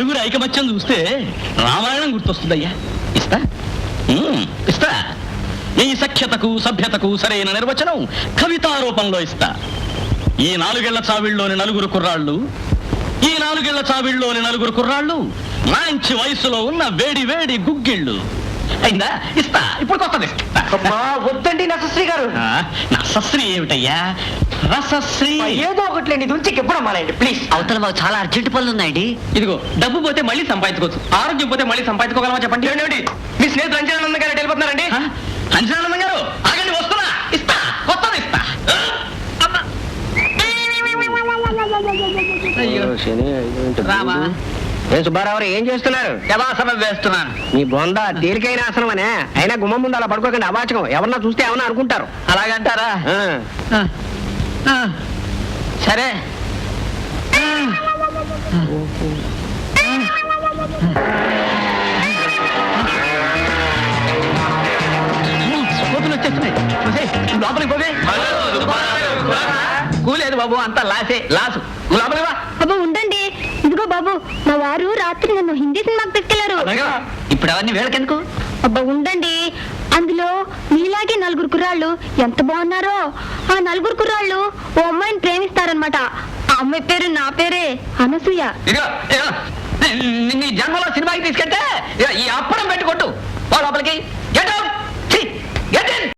నలుగురు ఐకమత్యం చూస్తే రామాయణం గుర్తొస్తుందయ్యా. ఇస్తా ఇస్తా. ఈ సఖ్యతకు సభ్యతకు సరైన నిర్వచనం కవితా రూపంలో ఇస్తా. ఈ 4 ఏళ్ల చావిళ్ళలోని నలుగురు కుర్రాళ్ళు, ఈ 4 ఏళ్ల చావిళ్ళలోని నలుగురు కుర్రాళ్ళు మంచి వయసులో ఉన్న వేడి వేడి గుగ్గిళ్ళు. అయిందా? ఇస్తా. ఇప్పుడు కొత్తది వద్దండి నసశ్రీ గారు. నసశ్రీ ఏమిటయ్యా? రసశ్రీ. ఏదో ఒకట్లేండి, దుంచికి ఎప్పుడు అమ్మాలండి ప్లీజ్. అవతల మాకు చాలా అర్జెంట్ పనులు ఉన్నాయండి. ఇదిగో డబ్బు పోతే మళ్ళీ సంపాదించుకోవచ్చు, ఆరోగ్యం పోతే మళ్ళీ సంపాదించుకోగలమా చెప్పండి. ఏంటి మీ స్నేహితులు అంజనానంద గారు వెళ్ళిపోతున్నారండి? అంజనానందం గారు ఆగండి, వస్తున్నా. ఇస్తా, కొత్తది ఇస్తా. రామా. సుబ్బారావు ఏం చేస్తున్నారు? యథాసనం వేస్తున్నాను. మీ బొంద తేలికైన ఆసనం అనే. అయినా గుమ్మం ముందు అలా పడుకోకండి, అవాచకం. ఎవరన్నా చూస్తే ఏమన్నా అనుకుంటారు. అలాగంటారా? సరే. కోతులు వచ్చేస్తున్నాయి. లోపలికి పోవే. కూలేదు బాబు, అంతా లాసు. లోపలికి వా. బాబు ఉండండి. ఇదిగో బాబు, మా వారు రాత్రి నన్ను హిందీ సినిమాకి తీసుకెళ్లారు. ఇప్పుడు అవన్నీ వీళ్ళకెందుకు? అబ్బా ఉండండి. అందులో మీలాగే 4 కుర్రాళ్ళు ఎంత బాగున్నారో. ఆ 4 కుర్రాళ్ళు ఓ అమ్మాయిని ప్రేమిస్తారనమాట. ఆ అమ్మాయి పేరు నా పేరే, అనసూయ. నీ జన్మలో సినిమాకి తీసుకెళ్తే ఈ అప్పడం పెట్టుకొట్టు. లోపలికి.